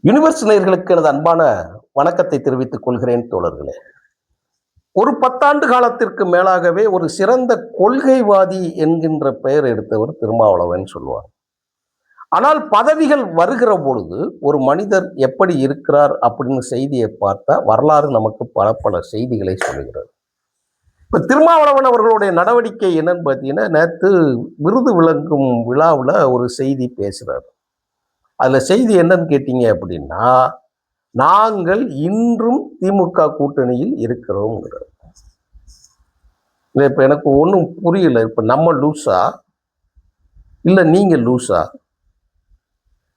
Universe நேயர்களுக்கு எனது அன்பான வணக்கத்தை தெரிவித்துக் கொள்கிறேன் தோழர்களே. ஒரு 10 ஆண்டு காலத்திற்கு மேலாகவே ஒரு சிறந்த கொள்கைவாதி என்கின்ற பெயர் எடுத்தவர் திருமாவளவன் சொல்லுவார். ஆனால் பதவிகள் வருகிற பொழுது ஒரு மனிதர் எப்படி இருக்கிறார் அப்படின்னு செய்தியை பார்த்தா வரலாறு நமக்கு பல பல செய்திகளை சொல்லுகிறது. இப்ப திருமாவளவன் அவர்களுடைய நடவடிக்கை என்னன்னு பார்த்தீங்கன்னா, நேற்று விருது விளங்கும் விழாவில் ஒரு செய்தி பேசுறாரு. அதுல செய்தி என்னன்னு கேட்டீங்க அப்படின்னா, நாங்கள் இன்றும் திமுக கூட்டணியில் இருக்கிறோம்ங்கிறார். இப்ப எனக்கு ஒன்றும் புரியல. இப்ப நம்ம லூசா, இல்ல நீங்க லூசா,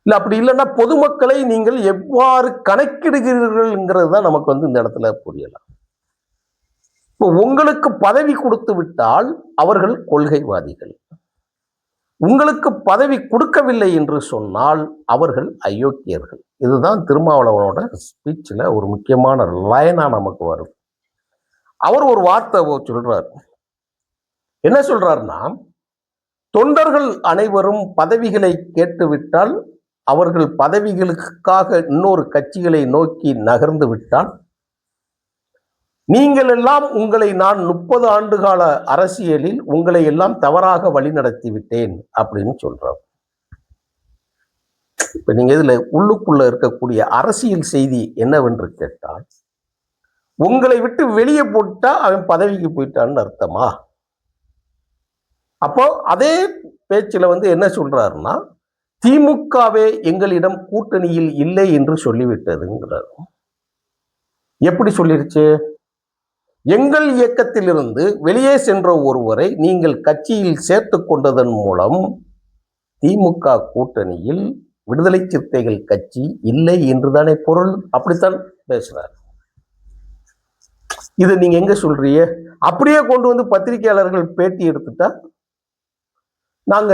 இல்ல அப்படி இல்லைன்னா பொதுமக்களை நீங்கள் எவ்வாறு கணக்கிடுகிறீர்கள்ங்கிறது தான் நமக்கு இந்த இடத்துல புரியலாம். இப்போ உங்களுக்கு பதவி கொடுத்து விட்டால் அவர்கள் கொள்கைவாதிகள், உங்களுக்கு பதவி கொடுக்கவில்லை என்று சொன்னால் அவர்கள் அயோக்கியர்கள். இதுதான் திருமாவளவனோட ஸ்பீச்சில் ஒரு முக்கியமான லைனா நமக்கு வரும். அவர் ஒரு வார்த்தை சொல்றார். என்ன சொல்றாருன்னா, தொண்டர்கள் அனைவரும் பதவிகளை கேட்டுவிட்டால், அவர்கள் பதவிகளுக்காக இன்னொரு கட்சிகளை நோக்கி நகர்ந்து விட்டால், நீங்கள் எல்லாம் உங்களை நான் 30 ஆண்டு கால அரசியலில் உங்களை எல்லாம் தவறாக வழிநடத்தி விட்டேன் அப்படின்னு சொல்றார். இப்ப நீங்க இதுல உள்ளுக்குள்ள இருக்கக்கூடிய அரசியல் செய்தி என்னவென்று கேட்டால், உங்களை விட்டு வெளியே போட்டா அவன் பதவிக்கு போயிட்டான்னு அர்த்தமா? அப்போ அதே பேச்சுல என்ன சொல்றாருன்னா, திமுகவே எங்களிடம் கூட்டணியில் இல்லை என்று சொல்லிவிட்டதுங்கிறார். எப்படி சொல்லிருச்சு? எங்கள் இயக்கத்திலிருந்து வெளியே சென்ற ஒருவரை நீங்கள் கட்சியில் சேர்த்து கொண்டதன் மூலம் திமுக கூட்டணியில் விடுதலை சிறுத்தைகள் கட்சி இல்லை என்றுதானே பொருள். அப்படித்தான் பேசுறார். இது நீங்க எங்க சொல்றீங்க? அப்படியே கொண்டு பத்திரிகையாளர்கள் பேட்டி எடுத்துட்டா நாங்க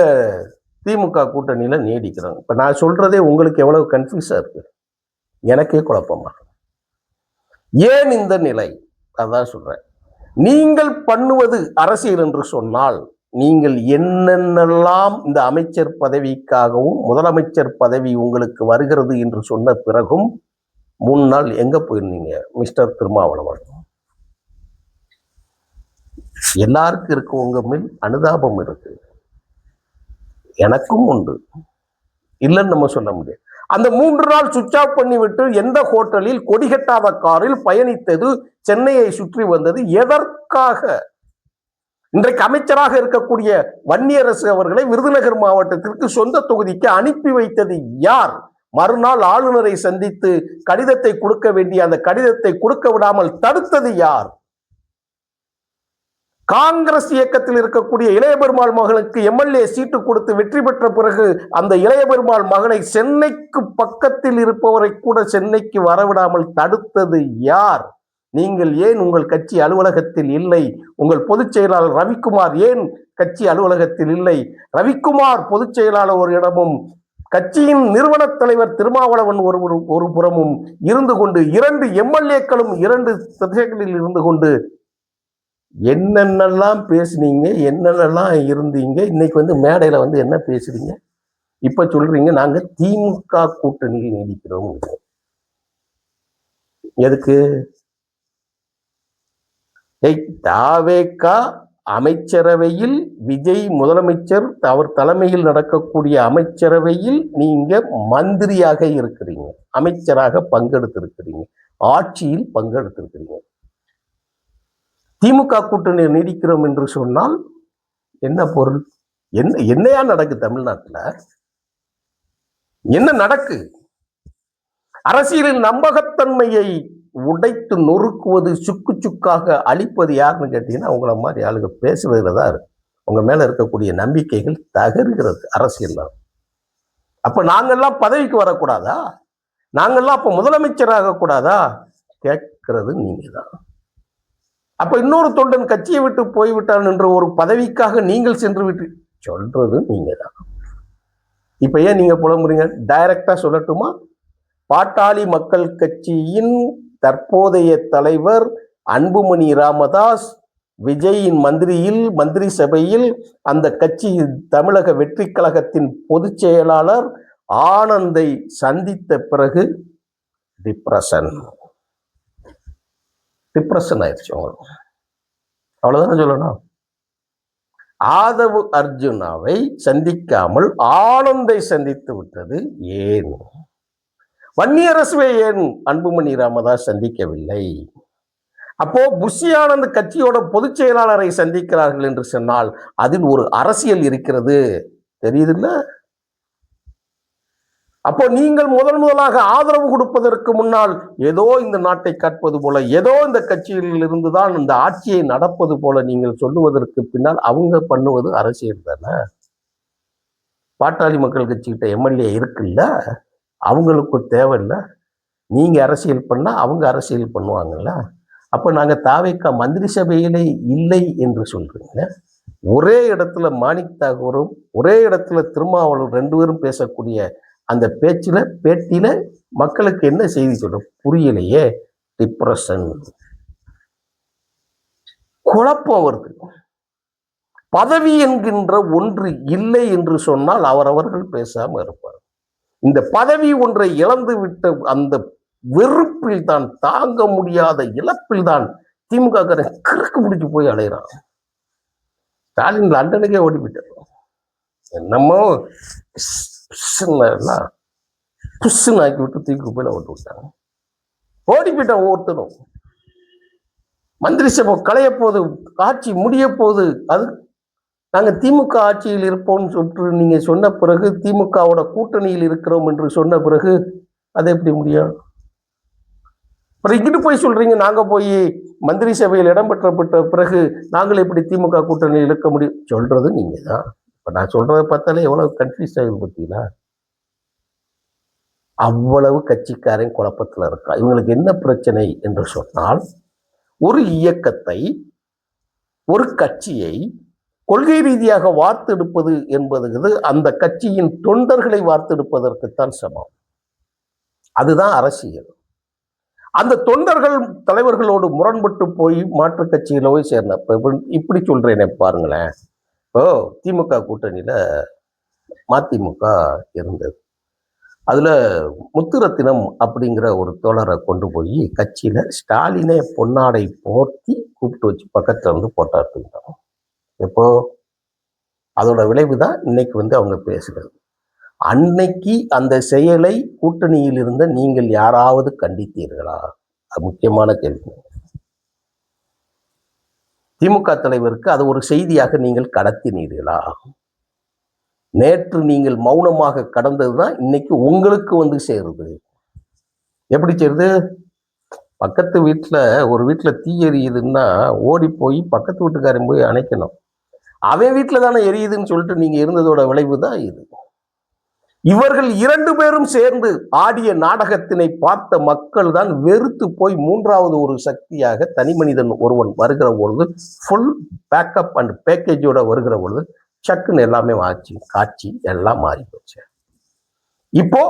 திமுக கூட்டணியில நீடிக்கிறோம். இப்ப நான் சொல்றதே உங்களுக்கு எவ்வளவு கன்ஃபியூஸா இருக்கு, எனக்கே குழப்பமா. ஏன் இந்த நிலை? அதான் சொல்றேன். நீங்கள் பண்ணுவது அரசியல் என்று சொன்னால், நீங்கள் என்னென்னலாம் இந்த அமைச்சர் பதவிக்காகவும் முதலமைச்சர் பதவி உங்களுக்கு வருகிறது என்று சொன்ன பிறகும் 3 நாள் எங்க போயிருந்தீங்க மிஸ்டர் திருமாவளவன்? எல்லாருக்கும் இருக்கு, உங்க மேல் அனுதாபம் இருக்கு, எனக்கும் உண்டு, இல்லைன்னு நம்ம சொல்ல முடியாது. அந்த 3 நாள் சுவிட்ச் ஆஃப் பண்ணிவிட்டு எந்த ஹோட்டலில் கொடிகட்டாத காரில் பயணித்தது, சென்னையை சுற்றி வந்தது எதற்காக? இன்றைக்கு அமைச்சராக இருக்கக்கூடிய வன்னியரசு அவர்களை விருதுநகர் மாவட்டத்திற்கு சொந்த தொகுதிக்கு அனுப்பி வைத்தது யார்? மறுநாள் ஆளுநரை சந்தித்து கடிதத்தை கொடுக்க வேண்டிய அந்த கடிதத்தை கொடுக்க விடாமல் தடுத்தது யார்? காங்கிரஸ் இயக்கத்தில் இருக்கக்கூடிய இளைய பெருமாள் மகனுக்கு எம்எல்ஏ சீட்டு கொடுத்து வெற்றி பெற்ற பிறகு அந்த இளைய பெருமாள் மகனை சென்னைக்கு பக்கத்தில் இருப்பவரை கூட சென்னைக்கு வரவிடாமல் தடுத்தது யார்? நீங்கள் ஏன் உங்கள் கட்சி அலுவலகத்தில் இல்லை? உங்கள் பொதுச் செயலாளர் ரவிக்குமார் ஏன் கட்சி அலுவலகத்தில் இல்லை? ரவிக்குமார் பொதுச் செயலாளர் ஒரு இடமும் கட்சியின் நிறுவன தலைவர் திருமாவளவன் ஒரு புறமும் இருந்து கொண்டு 2 எம்எல்ஏக்களும் 2 திசைகளில் இருந்து கொண்டு என்னென்னலாம் பேசுனீங்க, என்னென்னலாம் இருந்தீங்க, இன்னைக்கு மேடையில என்ன பேசுறீங்க? இப்ப சொல்றீங்க நாங்க திமுக கூட்டணியில் நீடிக்கிறோம். எதுக்கு? தாவேகா அமைச்சரவையில் விஜய் முதலமைச்சர் அவர் தலைமையில் நடக்கக்கூடிய அமைச்சரவையில் நீங்க மந்திரியாக இருக்கிறீங்க, அமைச்சராக பங்கெடுத்திருக்கிறீங்க, ஆட்சியில் பங்கெடுத்திருக்கிறீங்க. திமுக கூட்டணி நீடிக்கிறோம் என்று சொன்னால் என்ன பொருள்? என்னையா நடக்கு தமிழ்நாட்டில்? என்ன நடக்கு? அரசியலின் நம்பகத்தன்மையை உடைத்து நொறுக்குவது, சுக்கு சுக்காக அழிப்பது யாருன்னு கேட்டீங்கன்னா உங்களை மாதிரி ஆளுங்க பேசுறதுல தான் இருக்கு. உங்க மேல இருக்கக்கூடிய நம்பிக்கைகள் தகருகிறது அரசியல். அப்ப நாங்கெல்லாம் பதவிக்கு வரக்கூடாதா? நாங்கெல்லாம் அப்ப முதலமைச்சராக கூடாதா? கேட்கிறது நீங்க தான். அப்ப இன்னொரு தொண்டன் கட்சியை விட்டு போய்விட்டான் என்ற ஒரு பதவிக்காக நீங்கள் சென்று விட்டு சொல்றது நீங்க தான். இப்ப ஏன் நீங்க புலம்புறீங்க? டைரக்டா சொல்லட்டுமா? பாட்டாளி மக்கள் கட்சியின் தற்போதைய தலைவர் அன்புமணி ராமதாஸ் விஜயின் மந்திரி சபையில் அந்த கட்சி தமிழக வெற்றி கழகத்தின் பொதுச் செயலாளர் ஆனந்தை சந்தித்த பிறகு டிப்ரெஷன் ஆயிடுச்சு உங்களுக்கு. அவ்வளவுதான் சொல்லணும். ஆதவ் அர்ஜுனாவை சந்திக்காமல் ஆனந்தை சந்தித்து விட்டது ஏன்? வன்னியரசுவை ஏன் அன்புமணி ராமதாஸ் சந்திக்கவில்லை? அப்போ புஷி ஆனந்த் கட்சியோட பொதுச் செயலாளரை சந்திக்கிறார்கள் என்று சொன்னால் அதில் ஒரு அரசியல் இருக்கிறது, தெரியுதுல்ல? அப்போ நீங்கள் முதலாக ஆதரவு கொடுப்பதற்கு முன்னால் ஏதோ இந்த நாட்டை காட்பது போல, ஏதோ இந்த கட்சியில் இருந்துதான் இந்த ஆட்சியை நடப்பது போல நீங்கள் சொல்லுவதற்கு பின்னால் அவங்க பண்ணுவது அரசியல் தானே. பாட்டாளி மக்கள் கட்சிக்கிட்ட எம்எல்ஏ இருக்குல்ல, அவங்களுக்கு தேவையில்லை. நீங்க அரசியல் பண்ணா அவங்க அரசியல் பண்ணுவாங்கல்ல. அப்ப நாங்க தாவேக்கா மந்திரி சபையிலே இல்லை என்று சொல்றீங்க. ஒரே இடத்துல மாணிக் தாகூரும் ஒரே இடத்துல திருமாவளவன் 2 பேரும் பேசக்கூடிய அந்த பேட்டியில மக்களுக்கு என்ன செய்தி சொல்ற புரியலையே. டிப்ரெஷன், குழப்பம் வருது. பதவி என்கின்ற ஒன்று இல்லை என்று சொன்னால் அவரவர்கள் பேசாம இருப்பார். இந்த பதவி ஒன்றை இழந்து விட்ட அந்த வெறுப்பில் தான், தாங்க முடியாத இழப்பில் தான் திமுக கிறுக்கு பிடிச்சு போய் அலைகிறான். ஸ்டாலின் லண்டனுக்கே ஓடி போயிட்டார். என்னமோ புஷ்ன்னு ஆக்கி விட்டு தூக்கி போயில ஓட்டு விட்டாங்க. ஓடி போயிட்டான் ஒவ்வொருத்தரும். மந்திரி சபை களைய போது, ஆட்சி முடிய போது, அது நாங்க திமுக ஆட்சியில் இருப்போம்னு சொல்லிட்டு நீங்க சொன்ன பிறகு, திமுகவோட கூட்டணியில் இருக்கிறோம் என்று சொன்ன பிறகு அது எப்படி முடியும்? அப்புறம் இங்கிட்டு போய் சொல்றீங்க நாங்க போய் மந்திரி சபையில் இடம்பெற்றப்பட்ட பிறகு நாங்கள் எப்படி திமுக கூட்டணியில் இருக்க முடியும்? சொல்றது நீங்க தான். இப்ப நான் சொல்றதை பார்த்தாலே எவ்வளவு கன்ஃபியூஸ் ஆகுது பார்த்தீங்களா? அவ்வளவு கட்சிக்காரன் குழப்பத்தில் இருக்கா. இவங்களுக்கு என்ன பிரச்சனை என்று சொன்னால், ஒரு இயக்கத்தை, ஒரு கட்சியை கொள்கை ரீதியாக வார்த்தெடுப்பது என்பது அந்த கட்சியின் தொண்டர்களை வார்த்தெடுப்பதற்குத்தான் சமம். அதுதான் அரசியல். அந்த தொண்டர்கள் தலைவர்களோடு முரண்பட்டு போய் மாற்று கட்சியில போய் சேர்ந்த இப்படி சொல்றேனே பாருங்களேன். இப்போ திமுக கூட்டணியில மதிமுக இருந்தது. அதுல முத்துரத்தினம் அப்படிங்கிற ஒரு தோழரை கொண்டு போய் கட்சியில ஸ்டாலினை பொன்னாடை போர்த்தி கூப்பிட்டு வச்சு பக்கத்துல வந்து போட்டோ எடுத்துக்கிட்டாங்க. எப்போ? அதோட விளைவு தான் இன்னைக்கு வந்து அவங்க பேசுறது. அன்னைக்கு அந்த செயலை கூட்டணியில் இருந்த நீங்கள் யாராவது கண்டித்தீர்களா? முக்கியமான கேள்வி. திமுக தலைவருக்கு அது ஒரு செய்தியாக நீங்கள் கடத்தினீர்களா? நேற்று நீங்கள் மௌனமாக கடந்ததுதான் இன்னைக்கு உங்களுக்கு வந்து சேருது. எப்படி சேருது? பக்கத்து வீட்டுல ஒரு வீட்டுல தீ எரியுதுன்னா ஓடி போய் பக்கத்து வீட்டுக்காரன் போய் அணைக்கணும். அவன் வீட்டுல தானே எரியுதுன்னு சொல்லிட்டு நீங்க இருந்ததோட விளைவு தான் இது. இவர்கள் 2 பேரும் சேர்ந்து ஆடிய நாடகத்தினை பார்த்த மக்கள் தான் வெறுத்து போய் 3வது ஒரு சக்தியாக தனி மனிதன் ஒருவன் வருகிற பொழுது, ஃபுல் பேக்கப் அண்ட் பேக்கேஜோட வருகிற பொழுது சக்குன்னு எல்லாமே காட்சி எல்லாம் மாறி போச்சு. இப்போ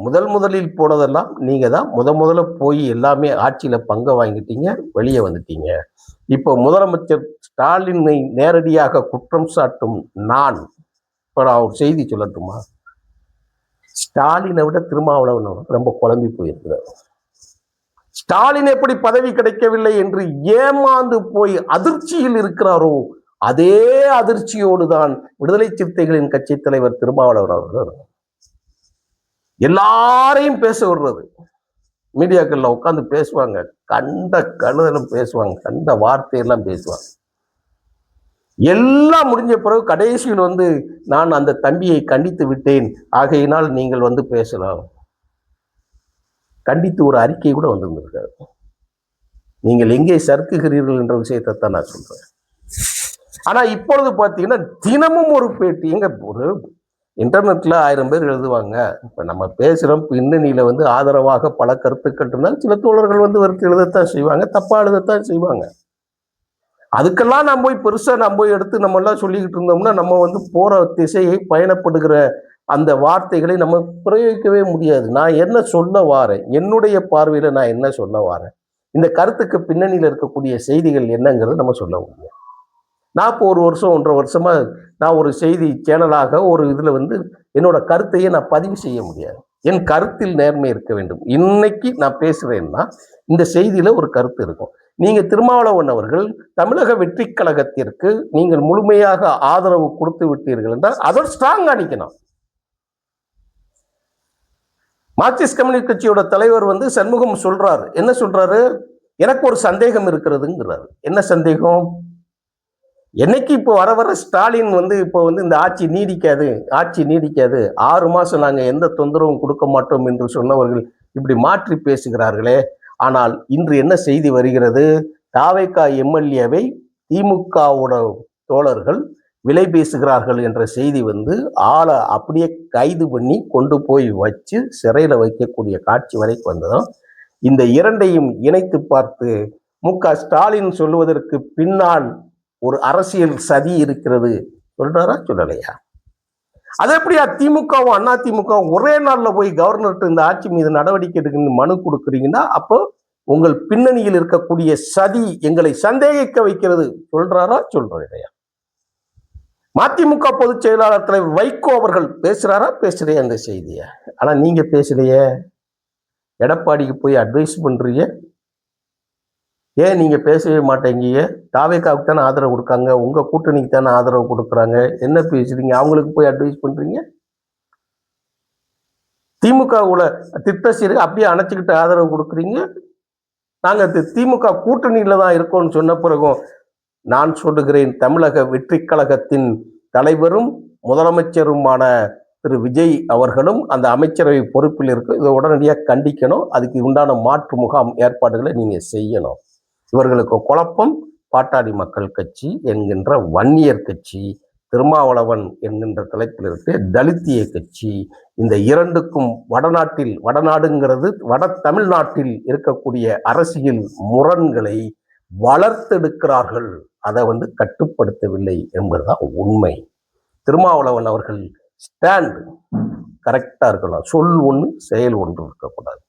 முதலில் போனதெல்லாம் நீங்க தான் முதல்ல போய் எல்லாமே ஆட்சியில பங்க வாங்கிட்டீங்க, வெளியே வந்துட்டீங்க. இப்போ முதலமைச்சர் ஸ்டாலினை நேரடியாக குற்றம் சாட்டும் நான் ஒரு செய்தி சொல்லட்டுமா? ஸ்டாலினை விட திருமாவளவன் ரொம்ப குழம்பி போயிருக்கிறார். ஸ்டாலின் எப்படி பதவி கிடைக்கவில்லை என்று ஏமாந்து போய் அதிர்ச்சியில் இருக்கிறாரோ, அதே அதிர்ச்சியோடு தான் விடுதலை சிறுத்தைகளின் கட்சி தலைவர் திருமாவளவன் அவர்கள் எல்லாரையும் பேச விடுறது. மீடியாக்கள்ல உட்காந்து பேசுவாங்க, கண்ட கழுதலும் பேசுவாங்க, கண்ட வார்த்தையெல்லாம் பேசுவாங்க. எல்லாம் முடிஞ்ச பிறகு கடைசியில் வந்து நான் அந்த தம்பியை கண்டித்து விட்டேன், ஆகையினால் நீங்கள் வந்து பேசலாம். கண்டித்து ஒரு அறிக்கை கூட வந்திருந்திருக்காரு. நீங்கள் எங்கே சறுக்குகிறீர்கள் என்ற விஷயத்தை தான் நான் சொல்றேன். ஆனா இப்பொழுது பார்த்தீங்கன்னா தினமும் ஒரு பேட்டி. எங்க ஒரு இன்டர்நெட்ல 1000 பேர் எழுதுவாங்க. இப்ப நம்ம பேசுறோம், பின்னணியில வந்து ஆதரவாக பல கருத்துக்கள் இருந்தால் சில தோழர்கள் வந்து வெறுத்து எழுதத்தான் செய்வாங்க, தப்பா எழுதத்தான் செய்வாங்க. அதுக்கெல்லாம் நம்ம போய் பெருசா நம்ம போய் எடுத்து நம்ம எல்லாம் சொல்லிக்கிட்டு இருந்தோம்னா நம்ம வந்து போற திசையை, பயணப்படுகிற அந்த வார்த்தைகளை நம்ம பிரயோகிக்கவே முடியாது. நான் என்ன சொல்ல வாரேன், என்னுடைய பார்வையில நான் என்ன சொல்ல வாரேன், இந்த கருத்துக்கு பின்னணியில இருக்கக்கூடிய செய்திகள் என்னங்கிறது நம்ம சொல்ல முடியும். நான் இப்போ ஒரு வருஷம் 1.5 வருஷமா நான் ஒரு செய்தி சேனலாக ஒரு இதில் என்னோட கருத்தையே நான் பதிவு செய்ய முடியாது. என் கருத்தில் நேர்மை இருக்க வேண்டும். இன்னைக்கு நான் பேசுறேன்னா இந்த செய்தியில ஒரு கருத்து இருக்கும். நீங்க திருமாவளவன் அவர்கள் தமிழக வெற்றி கழகத்திற்கு நீங்கள் முழுமையாக ஆதரவு கொடுத்து விட்டீர்கள் என்றால் அதோட ஸ்ட்ராங்கா நிக்கணும். மார்க்சிஸ்ட் கம்யூனிஸ்ட் கட்சியோட தலைவர் சண்முகம் சொல்றாரு. என்ன சொல்றாரு? எனக்கு ஒரு சந்தேகம் இருக்கிறதுங்கிறாரு. என்ன சந்தேகம்? என்னைக்கு இப்போ வர ஸ்டாலின் இப்போ இந்த ஆட்சி நீடிக்காது 6 மாசம் நாங்க எந்த தொந்தரவும் கொடுக்க மாட்டோம் என்று சொன்னவர்கள் இப்படி மாற்றி பேசுகிறார்களே. ஆனால் இன்று என்ன செய்தி வருகிறது? தாவேகா எம்எல்ஏவை திமுகவோட தோழர்கள் விலை பேசுகிறார்கள் என்ற செய்தி ஆளை அப்படியே கைது பண்ணி கொண்டு போய் வச்சு சிறையில வைக்கக்கூடிய காட்சி வரைக்கும் வந்ததும் இந்த இரண்டையும் இணைத்து பார்த்து மு.க.ஸ்டாலின் சொல்லுவதற்கு பின்னால் ஒரு அரசியல் சதி இருக்கிறது சொல்றாரா சொல்லலையா? அது எப்படியா திமுகவும் அதிமுகவும் ஒரே நாள்ல போய் கவர்னர்கிட்ட இந்த ஆட்சி மீது நடவடிக்கை எடுக்கணும்னு மனு கொடுக்குறீங்கன்னா அப்போ உங்கள் பின்னணியில் இருக்கக்கூடிய சதி எங்களை சந்தேகிக்க வைக்கிறது சொல்றாரா சொல்றதையா? மதிமுக பொதுச் செயலாளர் தலைவர் வைகோ அவர்கள் பேசுறாரா பேசுறையா அந்த செய்திய? ஆனா நீங்க பேசுறையே. எடப்பாடிக்கு போய் அட்வைஸ் பண்றீங்க. ஏன் நீங்க பேசவே மாட்டேங்கீங்க? தாவேகாவுக்கு தானே ஆதரவு கொடுக்காங்க, உங்க கூட்டணிக்கு தானே ஆதரவு கொடுக்குறாங்க. என்ன பேசுறீங்க? அவங்களுக்கு போய் அட்வைஸ் பண்றீங்க. திமுகவுல திட்டசீரு அப்படியே அணைச்சுக்கிட்டு ஆதரவு கொடுக்குறீங்க. நாங்க திமுக கூட்டணியில தான் இருக்கோம்னு சொன்ன பிறகும் நான் சொல்லுகிறேன், தமிழக வெற்றி கழகத்தின் தலைவரும் முதலமைச்சருமான திரு விஜய் அவர்களும் அந்த அமைச்சரவை பொறுப்பில் இருக்கு. இதை உடனடியாக கண்டிக்கணும். அதுக்கு உண்டான மாற்று முகாம் ஏற்பாடுகளை நீங்க செய்யணும். இவர்களுக்கு குழப்பம் பாட்டாளி மக்கள் கட்சி என்கின்ற வன்னியர் கட்சி, திருமாவளவன் என்கின்ற தலைப்பில் இருக்கு தலித்திய கட்சி. இந்த இரண்டுக்கும் வடநாடுங்கிறது வட தமிழ்நாட்டில் இருக்கக்கூடிய அரசியல் முரண்களை வளர்த்தெடுக்கிறார்கள். அதை கட்டுப்படுத்தவில்லை என்பதுதான் உண்மை. திருமாவளவன் அவர்கள் ஸ்டாண்ட் கரெக்டா இருக்கணும். சொல் ஒன்று செயல் ஒன்று இருக்கக்கூடாது.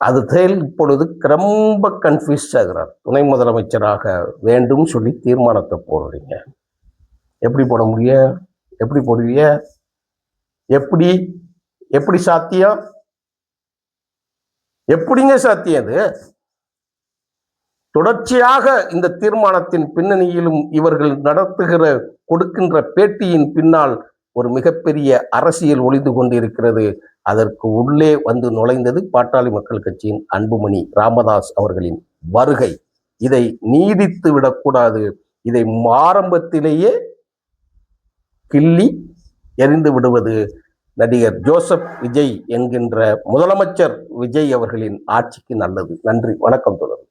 அது செயல் இப்பொழுது ரொம்ப கன்ஃபியூஸ் ஆகிறார். துணை முதலமைச்சராக வேண்டும் சொல்லி தீர்மானத்தை போடுறீங்க. எப்படி போட முடியும்? எப்படி போடுவீங்க? எப்படி சாத்தியம்? எப்படிங்க சாத்தியம்? அது தொடர்ச்சியாக இந்த தீர்மானத்தின் பின்னணியிலும் இவர்கள் கொடுக்கின்ற பேட்டியின் பின்னால் ஒரு மிகப்பெரிய அரசியல் ஒளிந்து கொண்டிருக்கிறது. அதற்கு உள்ளே நுழைந்தது பாட்டாளி மக்கள் கட்சியின் அன்புமணி ராமதாஸ் அவர்களின் வருகை. இதை நீடித்து விடக்கூடாது. இதை ஆரம்பத்திலேயே கிள்ளி எறிந்து விடுவது நடிகர் ஜோசப் விஜய் என்கின்ற முதலமைச்சர் விஜய் அவர்களின் ஆட்சிக்கு நல்லது. நன்றி, வணக்கம் தொடர்.